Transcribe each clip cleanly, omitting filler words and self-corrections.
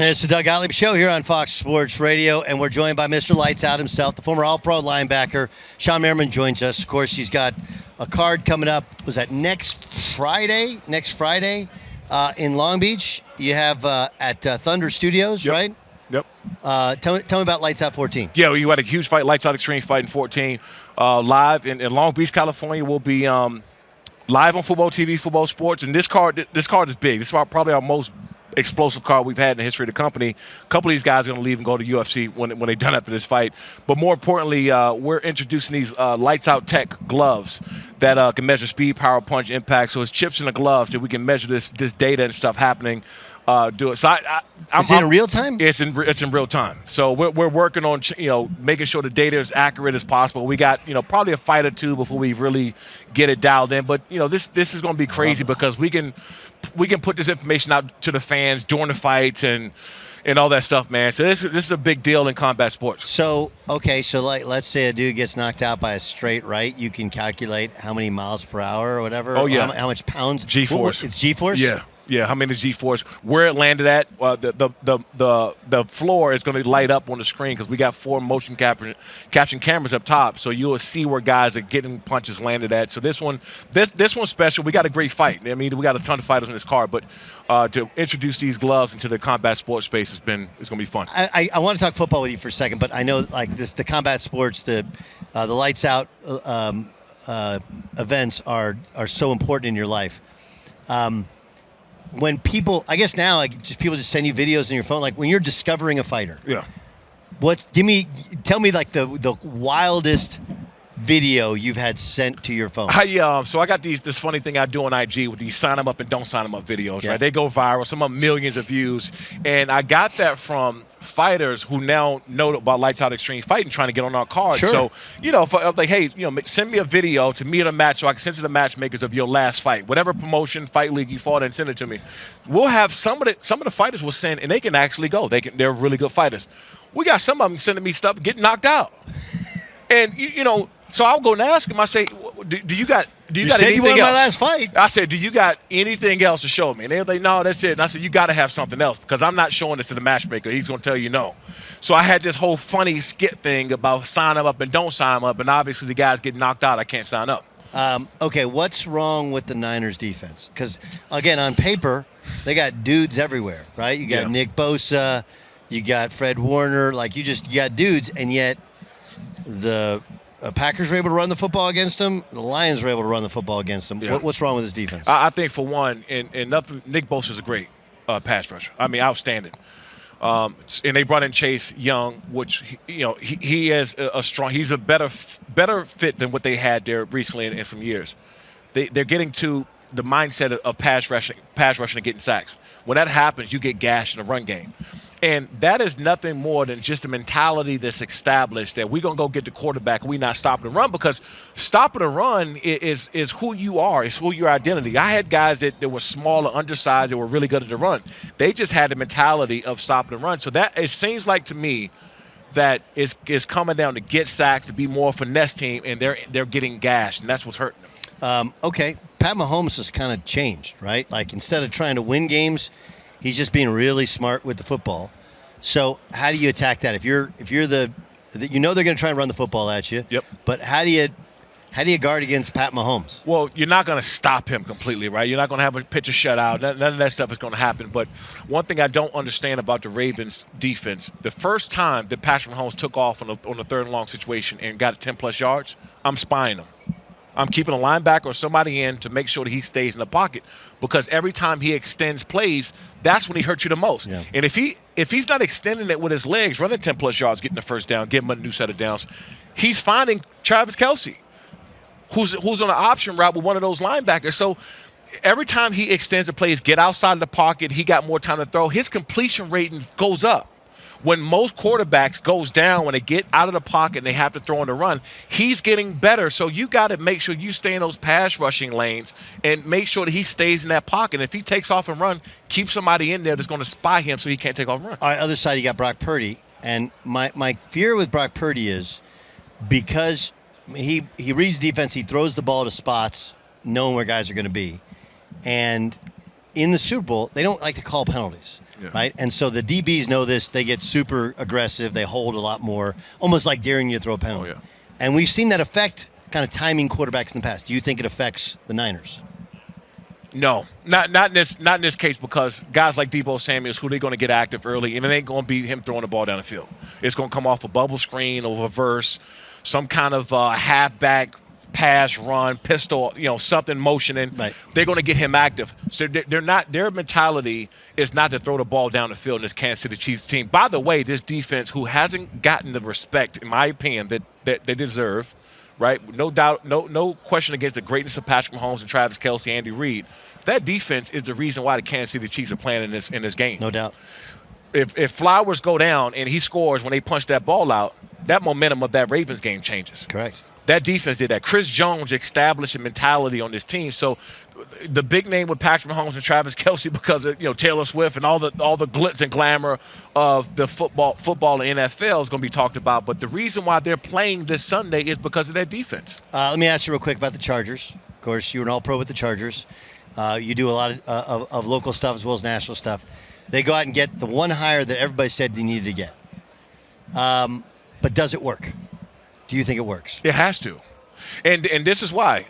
It's the Doug Gottlieb Show here on Fox Sports Radio, and we're joined by Mr. Lights Out himself, the former All-Pro linebacker. Shawne Merriman joins us. Of course, he's got a card coming up. Was that next Friday? In Long Beach. You have at Thunder Studios, Yep. right? Yep. Tell me about Lights Out 14. Yeah, you had a huge fight, Lights Out Extreme fighting 14, live in Long Beach, California. We'll be live on Football TV, Football Sports, and this card is big. This is probably our most explosive card we've had in the history of the company. A couple of these guys are going to leave and go to UFC when they're done after this fight. But more importantly, we're introducing these Lights Out Tech gloves that can measure speed, power, punch, impact. So it's chips in the gloves that we can measure this data and stuff happening. Do it. So Is it in real time? It's in real time. So we're working on making sure the data is accurate as possible. We got probably a fight or two before we really get it dialed in. But this is going to be crazy because we can put this information out to the fans during the fights and all that stuff, man. So this is a big deal in combat sports. So like let's say a dude gets knocked out by a straight right, you can calculate how many miles per hour or whatever. Oh yeah. How much pounds? G-force. It's G-force. Yeah. Yeah, how many G-force? Where it landed at, the floor is going to light up on the screen because we got 4 motion caption cameras up top, so you'll see where guys are getting punches landed at. So this one's special. We got a great fight. I mean, we got a ton of fighters in this card, but to introduce these gloves into the combat sports space it's going to be fun. I want to talk football with you for a second, but I know like the combat sports, the Lights Out events are so important in your life. When people, I guess now, people just send you videos on your phone. Like when you're discovering a fighter, Yeah. Tell me like the wildest video you've had sent to your phone. So I got this funny thing I do on IG with these sign them up and don't sign them up videos. Yeah. Right? They go viral. Some of them millions of views, and I got that from fighters who now know about Lights Out Extreme Fighting, trying to get on our card. Sure. So if I'm like, hey, send me a video to me at a match so I can send to the matchmakers of your last fight, whatever promotion, fight league you fought in, send it to me. We'll have some of the fighters will send, and they can actually go. They're really good fighters. We got some of them sending me stuff getting knocked out, and so I'll go and ask him. I say, do you got anything you won else? my last fight. I said, do you got anything else to show me? And they're like, no, that's it. And I said, you got to have something else because I'm not showing this to the matchmaker. He's going to tell you no. So I had this whole funny skit thing about sign them up and don't sign them up. And obviously the guys get knocked out. I can't sign up. Okay, what's wrong with the Niners defense? Because, again, on paper, they got dudes everywhere, right? You got Nick Bosa, you got Fred Warner. Like, you got dudes, and yet the Packers were able to run the football against them. The Lions were able to run the football against them. Yeah. What's wrong with this defense? I think, for one, and nothing, Nick Bosa is a great pass rusher. I mean, outstanding. And they brought in Chase Young, which he is a strong. He's a better fit than what they had there recently in some years. They're getting to the mindset of pass rushing and getting sacks. When that happens, you get gashed in the run game. And that is nothing more than just a mentality that's established that we're going to go get the quarterback and we're not stopping the run, because stopping the run is who you are. It's who your identity. I had guys that were smaller, undersized, that were really good at the run. They just had the mentality of stopping the run. So that it seems like to me that is coming down to get sacks, to be more finesse team, and they're getting gashed, and that's what's hurting them. Okay, Pat Mahomes has kind of changed, right? Like instead of trying to win games, he's just being really smart with the football. So how do you attack that? If you're they're going to try and run the football at you. Yep. But how do you guard against Pat Mahomes? Well, you're not going to stop him completely, right? You're not going to have a pitcher shutout. None of that stuff is going to happen. But one thing I don't understand about the Ravens' defense, the first time that Patrick Mahomes took off on a third and long situation and got 10-plus yards, I'm spying him. I'm keeping a linebacker or somebody in to make sure that he stays in the pocket, because every time he extends plays, that's when he hurts you the most. Yeah. And if he's not extending it with his legs, running 10-plus yards, getting the first down, giving him a new set of downs, he's finding Travis Kelce, who's on an option route with one of those linebackers. So every time he extends the plays, get outside of the pocket, he got more time to throw, his completion rating goes up. When most quarterbacks goes down when they get out of the pocket and they have to throw on the run, he's getting better. So you got to make sure you stay in those pass rushing lanes and make sure that he stays in that pocket. If he takes off and run, keep somebody in there that's going to spy him so he can't take off and run. All right, other side, you got Brock Purdy. And my fear with Brock Purdy is because he reads defense, he throws the ball to spots knowing where guys are going to be. And in the Super Bowl, they don't like to call penalties, right? And so the DBs know this. They get super aggressive. They hold a lot more, almost like daring you to throw a penalty. And we've seen that affect kind of timing quarterbacks in the past. Do you think it affects the Niners? No, not in this case, because guys like Deebo Samuels, who they're going to get active early, and it ain't going to be him throwing the ball down the field. It's going to come off a bubble screen or reverse, some kind of halfback pass, run, pistol, something motioning. Right. They're going to get him active. So they're not. Their mentality is not to throw the ball down the field in this Kansas City Chiefs team. By the way, this defense, who hasn't gotten the respect, in my opinion, that they deserve. Right, no doubt, no question against the greatness of Patrick Mahomes and Travis Kelce, Andy Reid. That defense is the reason why the Kansas City Chiefs are playing in this game. No doubt. If Flowers go down and he scores when they punch that ball out, that momentum of that Ravens game changes. Correct. That defense did that. Chris Jones established a mentality on this team. So the big name with Patrick Mahomes and Travis Kelce, because of Taylor Swift and all the glitz and glamour of the football and NFL is going to be talked about. But the reason why they're playing this Sunday is because of their defense. Let me ask you real quick about the Chargers. Of course, you're an All-Pro with the Chargers. You do a lot of local stuff as well as national stuff. They go out and get the one hire that everybody said they needed to get. But does it work? Do you think it works? It has to. And this is why.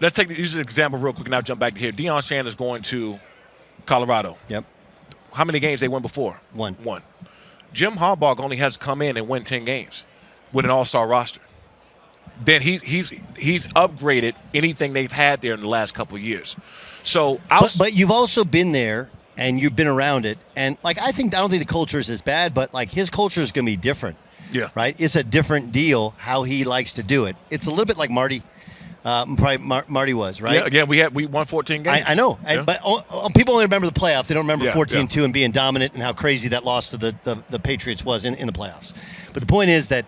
Let's use an example real quick and I'll jump back to here. Deion Sanders going to Colorado. Yep. How many games they won before? One. Jim Harbaugh only has to come in and win 10 games with an all-star roster. Then he's upgraded anything they've had there in the last couple of years. So, but you've also been there and you've been around it, and I don't think the culture is as bad, but his culture is going to be different. Yeah. Right. It's a different deal how he likes to do it. It's a little bit like Marty. Probably Marty was, right? Yeah. We won 14 games. I know, Yeah. but people only remember the playoffs. They don't remember 14-2 and being dominant and how crazy that loss to the Patriots was in the playoffs. But the point is that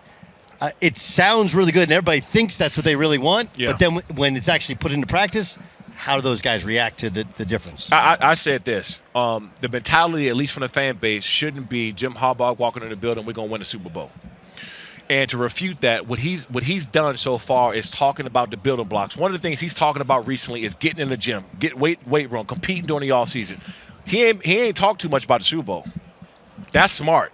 it sounds really good and everybody thinks that's what they really want. Yeah. But then when it's actually put into practice, how do those guys react to the difference? I said this. The mentality, at least from the fan base, shouldn't be Jim Harbaugh walking in the building, we're going to win the Super Bowl. And to refute that, what he's done so far is talking about the building blocks. One of the things he's talking about recently is getting in the gym, get weight room, competing during the offseason. He ain't talked too much about the Super Bowl. That's smart.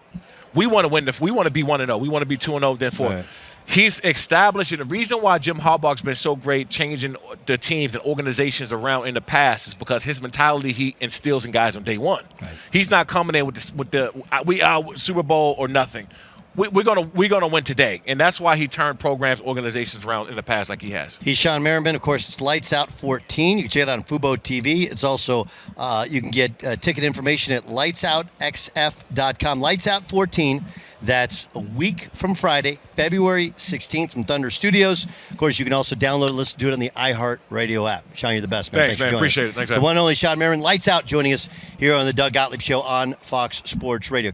We want to win. We want to be 1-0. We want to be 2-0, then 4. Right. He's establishing the reason why Jim Harbaugh's been so great changing the teams and organizations around in the past is because his mentality he instills in guys on day one. Right. He's not coming in with the Super Bowl or nothing. We're gonna win today, and that's why he turned programs, organizations around in the past like he has. He's Shawne Merriman. Of course, it's Lights Out 14. You can check it out on Fubo TV. It's also you can get ticket information at lightsoutxf.com. Lights Out 14. That's a week from Friday, February 16th from Thunder Studios. Of course, you can also download and listen to it on the iHeart Radio app. Shawne, you're the best, man. Thanks man. Appreciate it. Thanks, the one and only Shawne Merriman. Lights Out joining us here on the Doug Gottlieb Show on Fox Sports Radio.